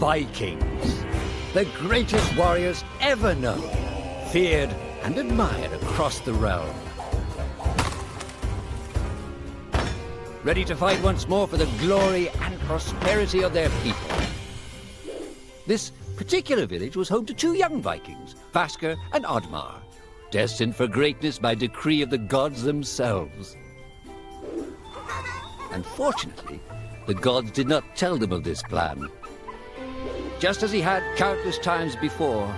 Vikings, the greatest warriors ever known, feared and admired across the realm. Ready to fight once more for the glory and prosperity of their people. This particular village was home to two young Vikings, Vasker and Oddmar, destined for greatness by decree of the gods themselves. Unfortunately, the gods did not tell them of this plan. Just as he had countless times before,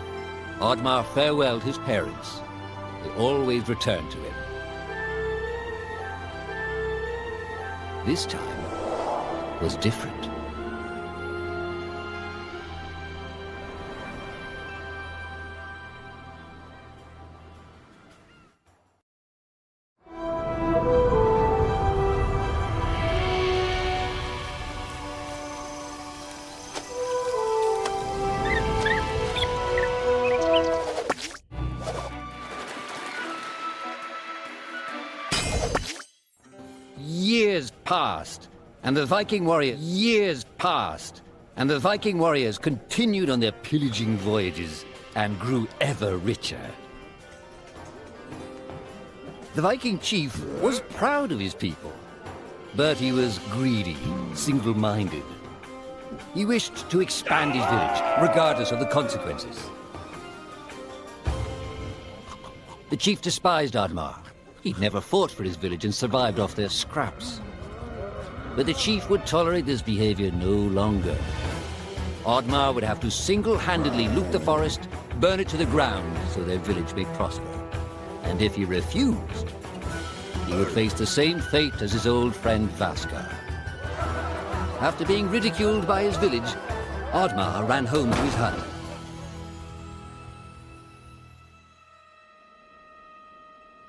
Oddmar farewelled his parents. They always returned to him. This time was different. Years passed, and the Viking warriors continued on their pillaging voyages and grew ever richer. The Viking chief was proud of his people, but he was greedy, single-minded. He wished to expand his village, regardless of the consequences. The chief despised Oddmar. He'd never fought for his village and survived off their scraps. But the chief would tolerate this behavior no longer. Oddmar would have to single-handedly loot the forest, burn it to the ground so their village may prosper. And if he refused, he would face the same fate as his old friend Vasker. After being ridiculed by his village, Oddmar ran home to his hut.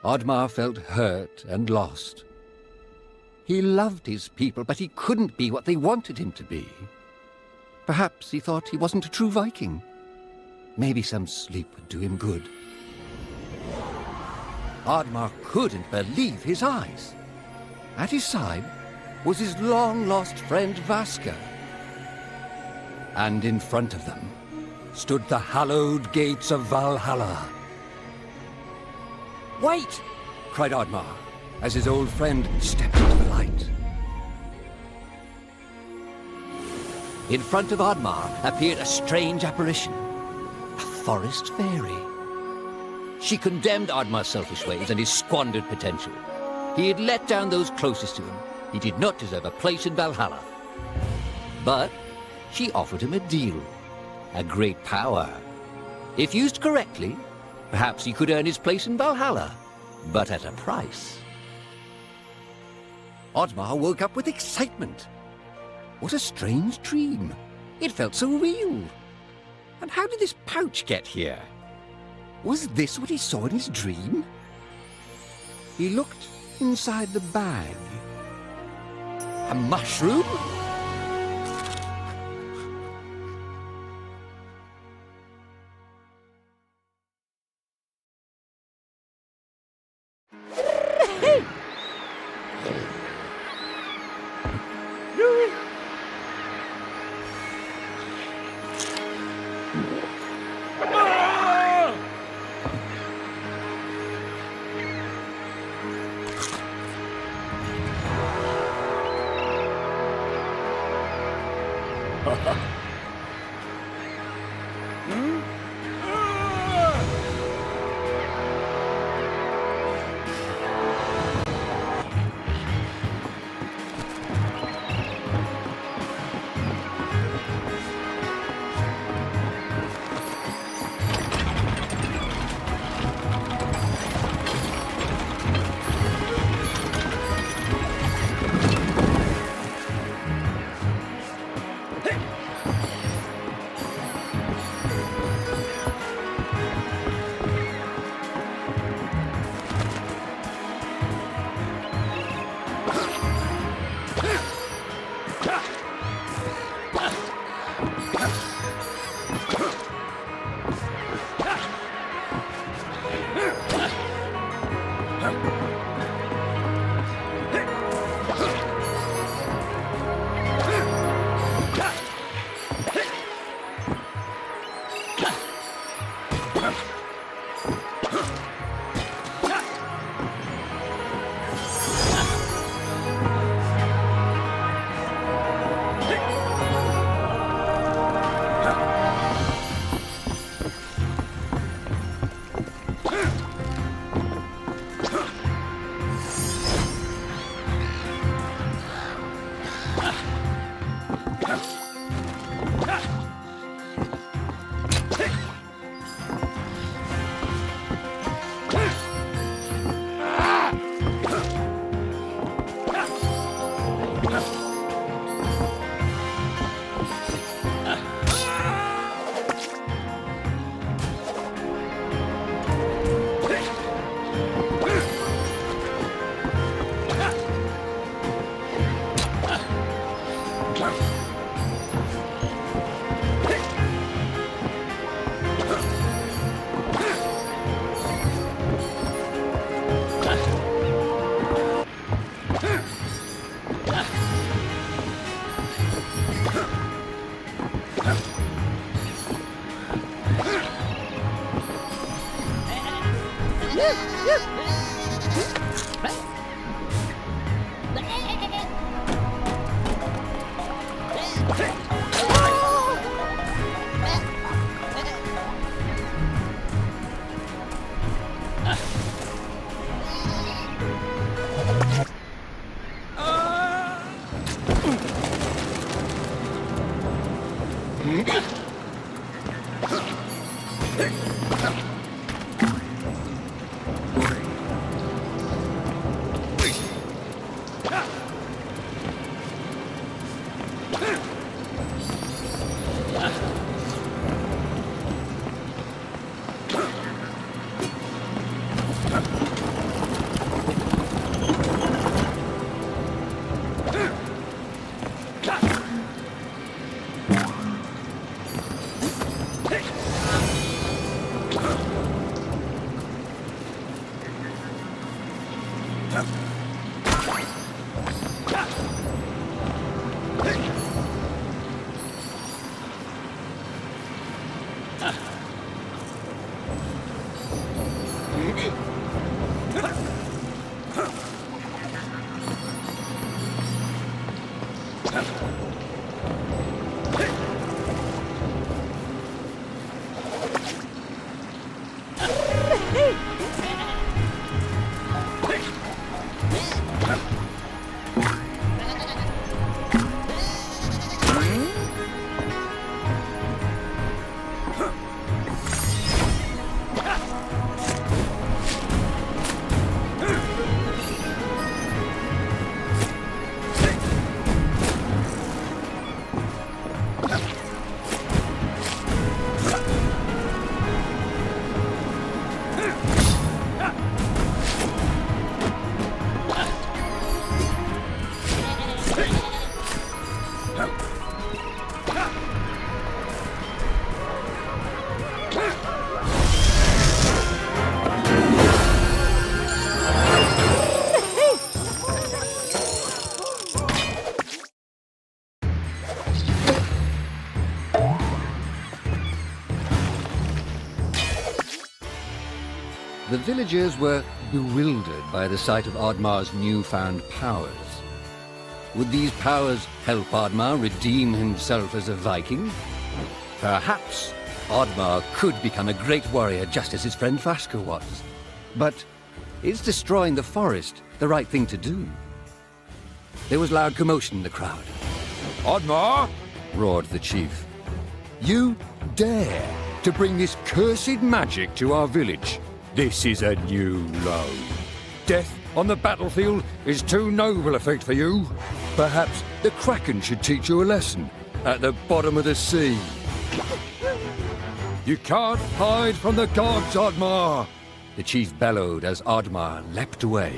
Oddmar felt hurt and lost. He loved his people, but he couldn't be what they wanted him to be. Perhaps he thought he wasn't a true Viking. Maybe some sleep would do him good. Oddmar couldn't believe his eyes. At his side was his long-lost friend Vasker. And in front of them stood the hallowed gates of Valhalla. "Wait!" cried Oddmar, as his old friend stepped into the light. In front of Oddmar appeared a strange apparition, a forest fairy. She condemned Oddmar's selfish ways and his squandered potential. He had let down those closest to him. He did not deserve a place in Valhalla. But she offered him a deal, a great power. If used correctly, perhaps he could earn his place in Valhalla, but at a price. Oddmar woke up with excitement. What a strange dream. It felt so real. And how did this pouch get here? Was this what he saw in his dream? He looked inside the bag. A mushroom? The villagers were bewildered by the sight of Oddmar's newfound powers. Would these powers help Oddmar redeem himself as a Viking? Perhaps Oddmar could become a great warrior just as his friend Vaska was. But is destroying the forest the right thing to do? There was loud commotion in the crowd. Oddmar! Roared the chief. You dare to bring this cursed magic to our village? This is a new low. Death on the battlefield is too noble a fate for you. Perhaps the Kraken should teach you a lesson at the bottom of the sea. You can't hide from the gods, Oddmar! The chief bellowed as Oddmar leapt away.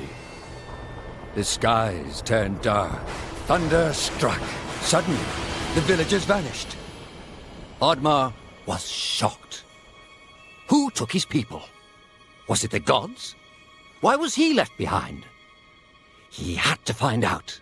The skies turned dark. Thunder struck. Suddenly, the villagers vanished. Oddmar was shocked. Who took his people? Was it the gods? Why was he left behind? He had to find out.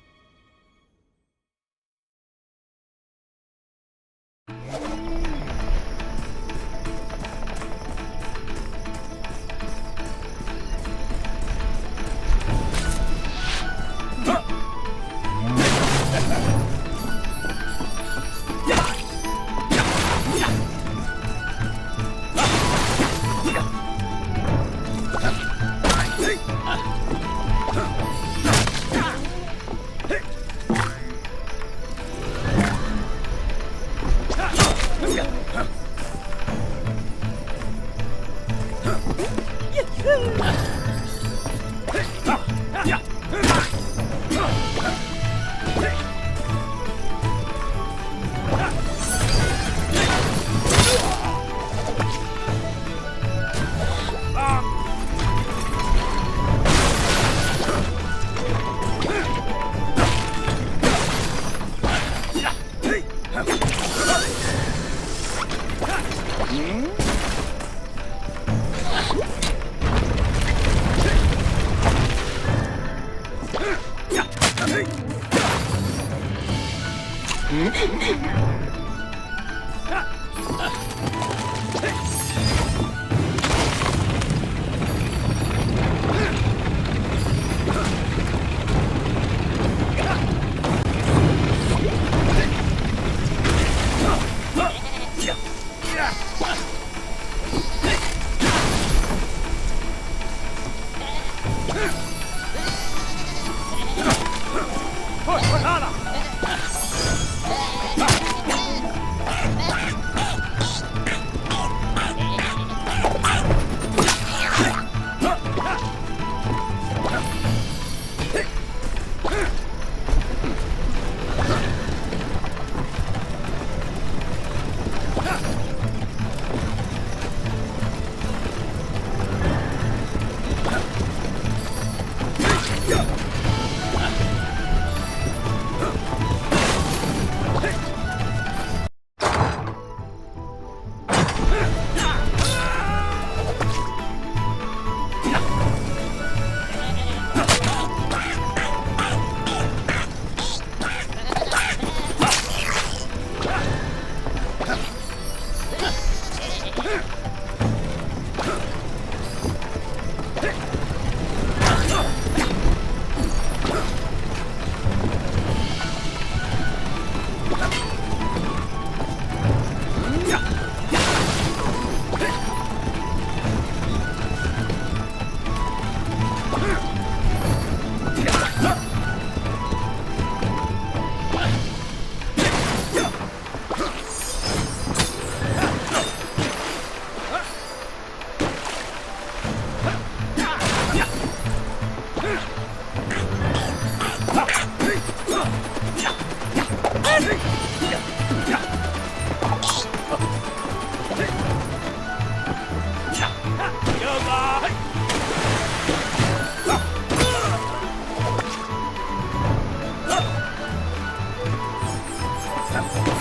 ครับ